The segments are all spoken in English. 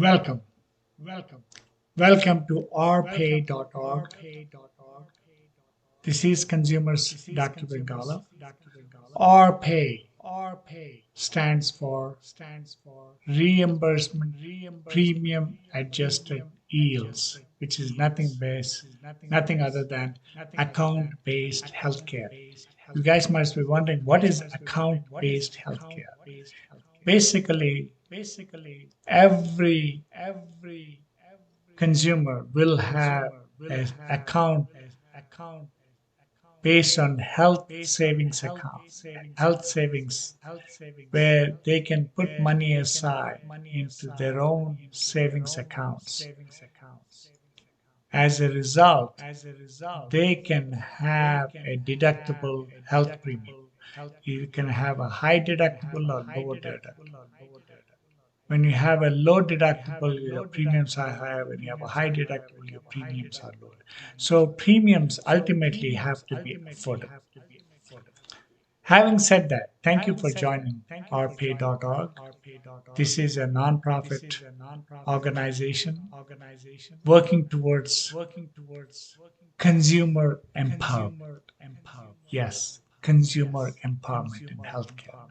Welcome, welcome, welcome to rpay.org. This is Consumers Dr. Bengala. RPay stands for Reimbursement Premium Adjusted Yields, which is nothing other than account-based healthcare. You guys must be wondering what is account-based healthcare? Basically, every consumer will have an account based on health savings, where they can put money aside into their own savings accounts. As a result, they can have a deductible health premium. You can have a high deductible or low deductible. When you have a low deductible, your premiums are higher. When you have a high deductible, your premiums are lower. So premiums ultimately have to be affordable. Having said that, thank you for joining rpay.org. This is a nonprofit organization working towards consumer empowerment. Yes, consumer empowerment in healthcare.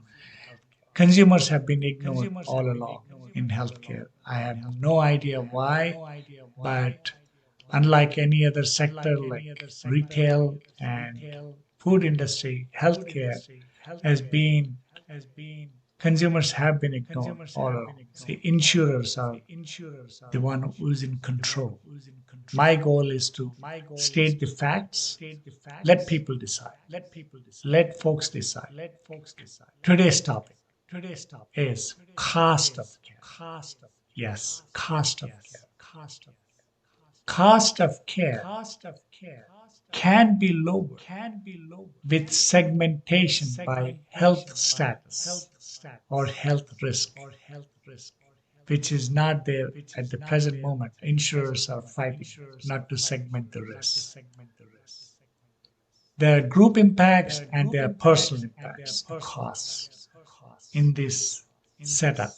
Consumers have been ignored all along in healthcare. I have no idea why, but unlike any other sector like retail and food industry, healthcare has been consumers have been ignored all along. The insurers are the one who is in control. My goal is to state the facts, let people decide, let folks decide. Today's topic is cost of care. Yes, cost of care. Cost of care can be lowered with segmentation by health status or health risk, which is not there at the present moment. Insurers are fighting not to segment the risk. There are group impacts and there are personal impacts, costs in this setup,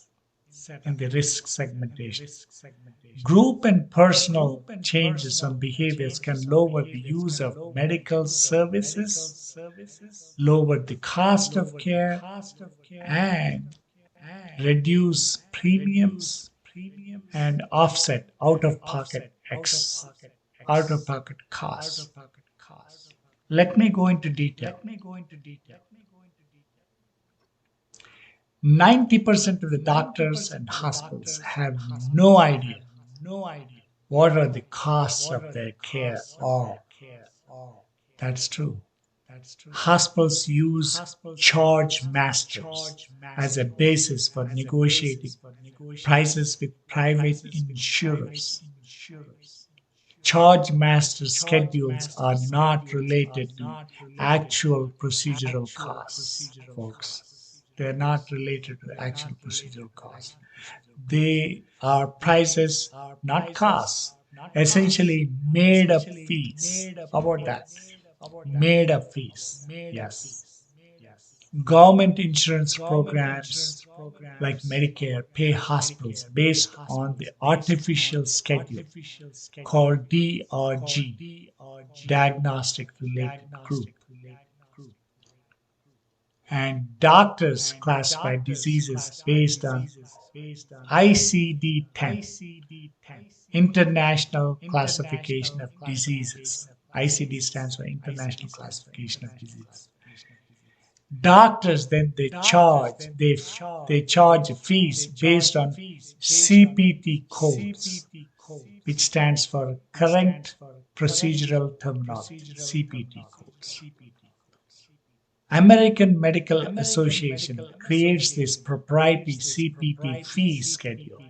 in the risk segmentation. Group and personal changes on behaviors can lower the use of medical services, lower the cost of care, and reduce premiums and offset out-of-pocket costs. Let me go into detail. 90% of the doctors and hospitals have no idea what are the costs of their care are. That's true. Hospitals use charge masters as a basis for negotiating prices with private insurers. Charge master schedules are not related to actual procedural costs, folks. They're not related to actual procedural costs. They are prices, not costs, essentially made up fees. How about that? Made up fees. Yes. Government insurance programs like Medicare pay hospitals based on the artificial schedule called DRG, Diagnostic Related Group. And doctors classify diseases based on ICD-10, International Classification of Diseases. ICD stands for International Classification of Diseases. Doctors then they charge fees based on CPT codes, which stands for Current Procedural Terminology, CPT codes. American Medical Association creates this proprietary CPT fee schedule.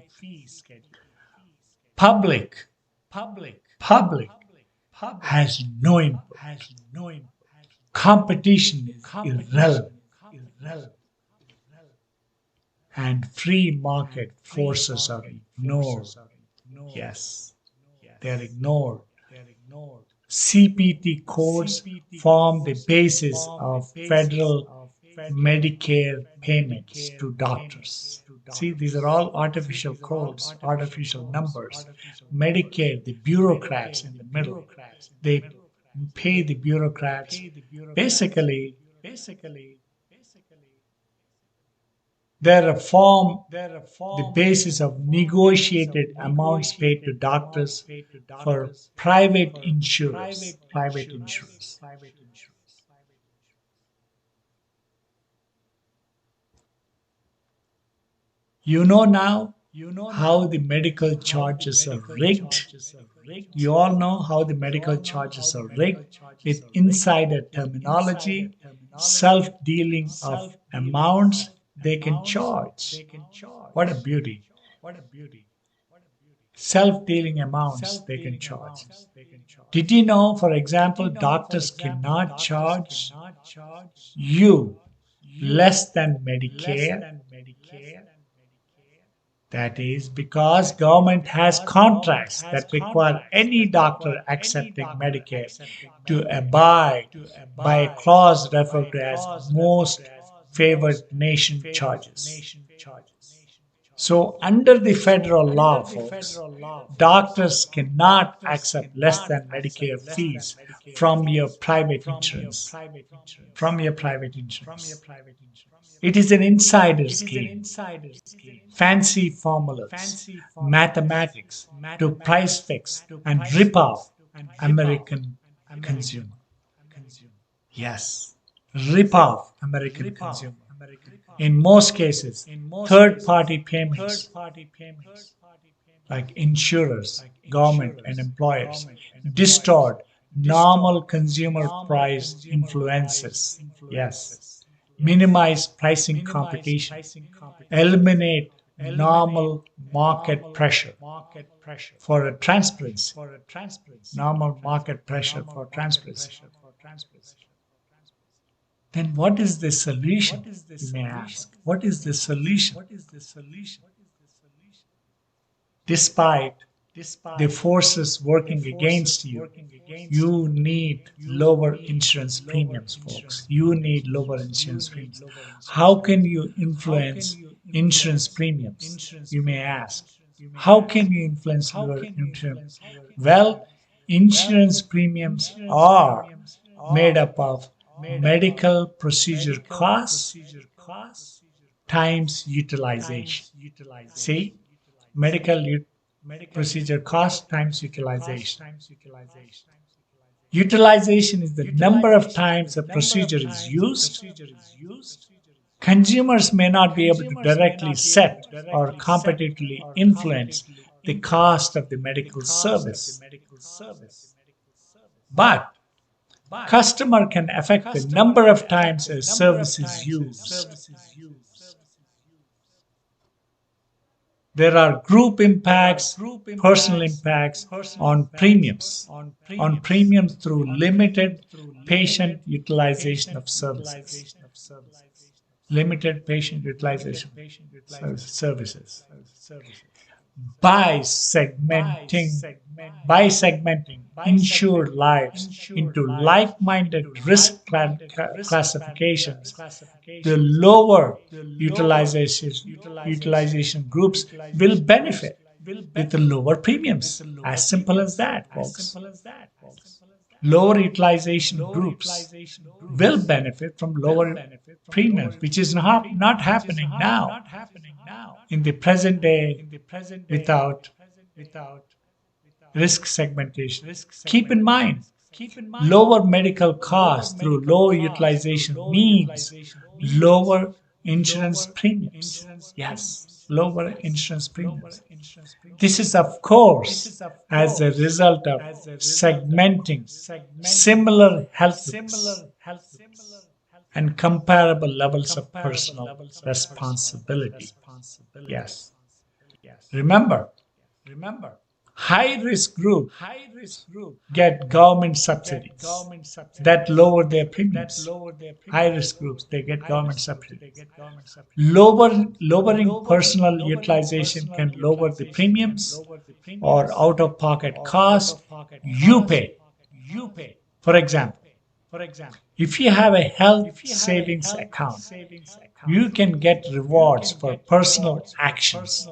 Public has no input. Competition is irrelevant. And free market forces are ignored. Yes, they are ignored. CPT codes form the basis of federal Medicare payments to doctors. See, these are all artificial codes, artificial numbers. Medicare, the bureaucrats in the middle, they pay the bureaucrats. Basically, they form the basis of negotiated amounts paid to doctors for private insurers. Private insurers. You know now how the medical charges are rigged. You all know how the medical charges are rigged with insider terminology, self-dealing of amounts they can charge. What a beauty. Self-dealing amounts they can charge. Did you know, for example, doctors cannot charge you less than Medicare? That is because government has contracts that require any doctor accepting Medicare to abide by a clause referred to as most favored nation charges. So under the federal law, folks, doctors cannot accept less than Medicare fees from your private insurance. From your private insurance. It is an insider scheme. Fancy formulas, mathematics to price fix and rip off American consumer. Yes, rip off American consumer. In most cases, third-party payments like insurers, government, and employers distort normal consumer price influences. Yes, minimize pricing competition, eliminate normal market pressure for a transparency. Normal market pressure for transparency. Then what is the solution? You may ask. What is the solution? Despite the forces working against you, you need lower insurance premiums, folks. You need lower insurance premiums. How can you influence insurance premiums? You may ask. How can you influence lower insurance? Well, insurance premiums are made up of medical procedure costs times utilization. See, procedure cost times utilization. Utilization is the number of times a procedure is used. Consumers may not be able to directly set or competitively influence the cost of the medical service. But customer can affect the number of times a service is used. There are group impacts, personal impacts on premiums. On premiums through limited patient utilization of services. Limited patient utilization services. By segmenting insured lives into like-minded risk classifications, the lower utilization groups will benefit with the lower premiums. As simple as that, folks. Lower utilization groups will benefit from lower premiums, which is not happening now in the present day without risk segmentation. Keep in mind, lower medical costs through lower utilization means lower insurance premiums. Yes, lower insurance premiums. This is, of course, as a result of segmenting similar health risks and comparable levels of personal responsibility. Yes. Remember, high-risk group get government subsidies that lower their premiums. High-risk groups, they get government subsidies. Lowering personal utilization can lower the premiums or out-of-pocket cost you pay. For example, if you have a health savings account, you can get rewards for personal actions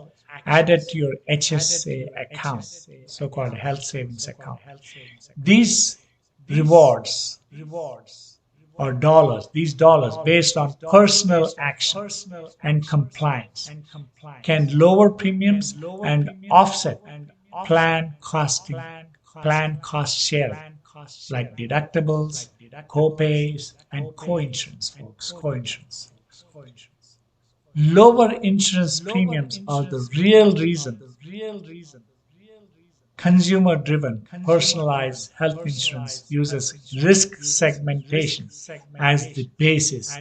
added to your HSA account, so-called health savings account. These rewards or dollars, these dollars based on personal actions and compliance can lower premiums and offset plan costing, plan cost sharing, like deductibles, co-pays, and co-insurance, folks. Co-insurance. Lower insurance premiums are the real reason consumer driven, personalized health insurance uses risk segmentation as the basis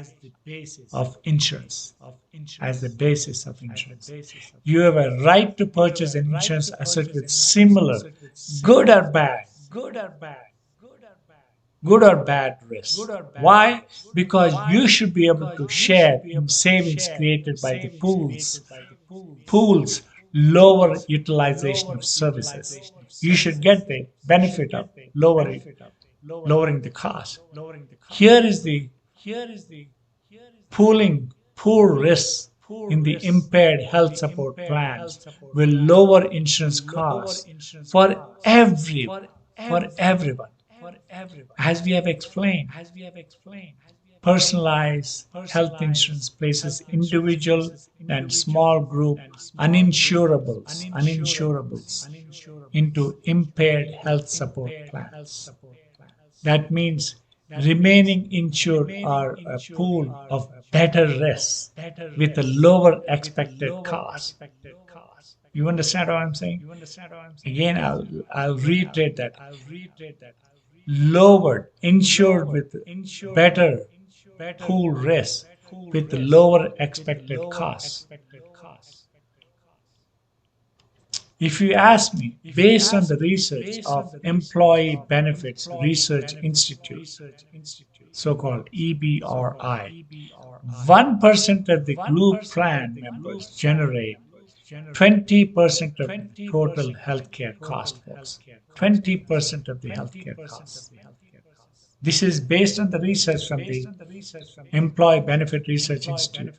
of insurance. As the basis of insurance. You have a right to purchase an insurance asset with similar, good or bad, good or bad risks. Why? Because you should be able to share in savings created by the pools, lower utilization of services. You should get the benefit of lowering the cost. Here is the pooling poor risks in the impaired health support plans will lower insurance costs for everyone. As we have explained, personalized health insurance places individual and small group uninsurables into impaired health support plans. That means remaining insured are a pool of better risks with a lower expected cost. You understand what I'm saying? Again, I'll reiterate that. Lowered, insured with better pool risk with lower expected costs. If you ask me, based on the research of Employee Benefits Research Institute, so-called EBRI, 1% of the group plan members generate 20% of the total healthcare cost, folks. 20% of the healthcare costs. This is based on the research from the Employee Benefit Research Institute.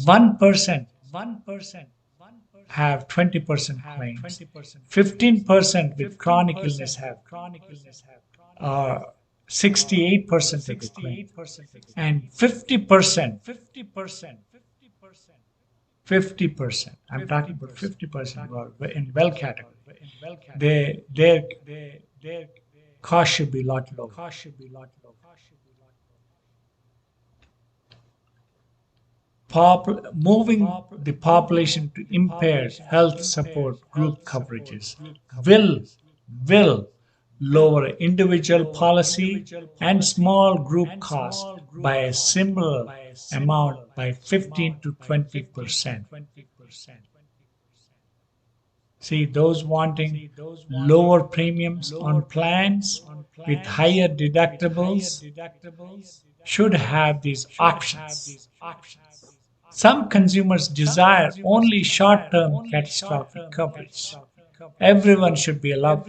1% have 20% claims. 15% with chronic illness have 68% of the claim. And 50%, I'm talking about 50% in well category, their cost should be a lot lower. Moving the population to impaired health support group coverages will lower individual policy and small group costs by a similar amount by 15 to 20%. See, those wanting lower premiums on plans with higher deductibles should have these options. Some consumers desire only short-term catastrophic coverage. Everyone should be allowed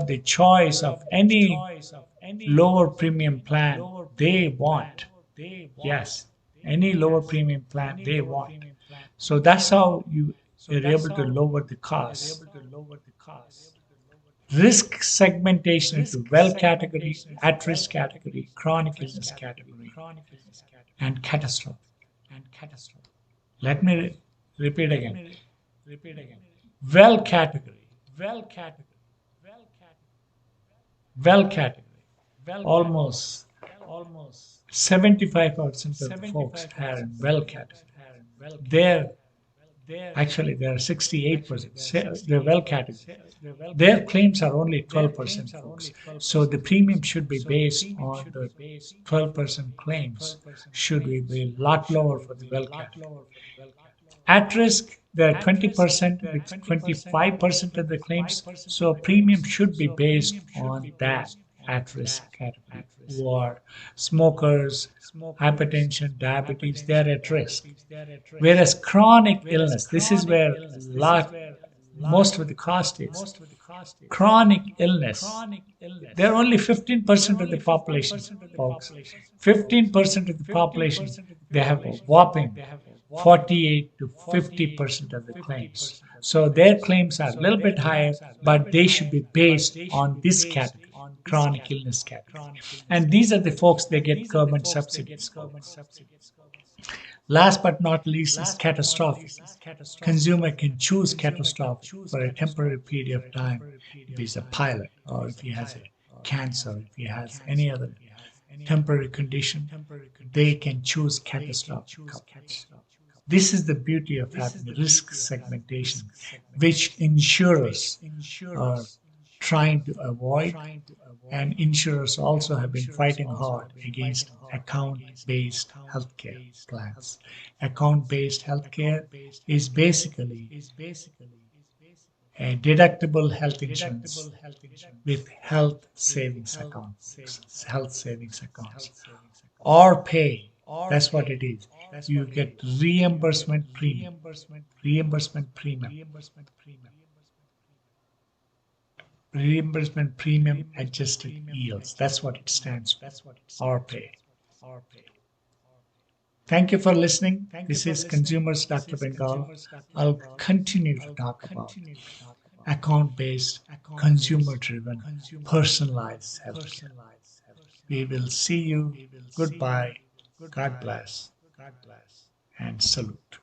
the choice of any lower premium plan they want. Yes, any lower premium plan they want. So that's how you're able to lower the cost. Risk segmentation into well category, at-risk category, chronic illness category, and catastrophe. Let me repeat again. Well category. Almost 75% of the folks are in well category. Actually, there are 68%. They're well category. Their claims are only 12%, folks. So the premium should be based on the 12% claims. Should be a lot lower for the well category. At risk, there are 20% with 25% of the claims. So premium should be based on that at-risk category. Who are smokers, hypertension, diabetes, they're at risk. Whereas chronic illness, this is where most of the cost is. Chronic illness. They're only 15% of the population, folks. 15% of the population, they have a whopping 48 to 50% of the claims. So their claims are a little bit higher, but they should be based on this category, chronic illness category. And these are the folks that get government subsidies. Last but not least is catastrophic. Consumer can choose catastrophic for a temporary period of time if he's a pilot or if he has a cancer, if he has any other temporary condition, they can choose catastrophic coverage. This is the beauty of having risk segmentation, which insurers are trying to avoid, and insurers also have been fighting hard against account-based healthcare plans. Account-based healthcare is basically a deductible health insurance with health savings accounts, or pay. That's what it is. You get reimbursement premium adjusted yields. That's what it stands for, or pay. Thank you for listening. This is Consumers Dr. Bengal. I'll continue to talk about account-based, consumer-driven, personalized healthcare. We will see you. Goodbye. God bless. And salute.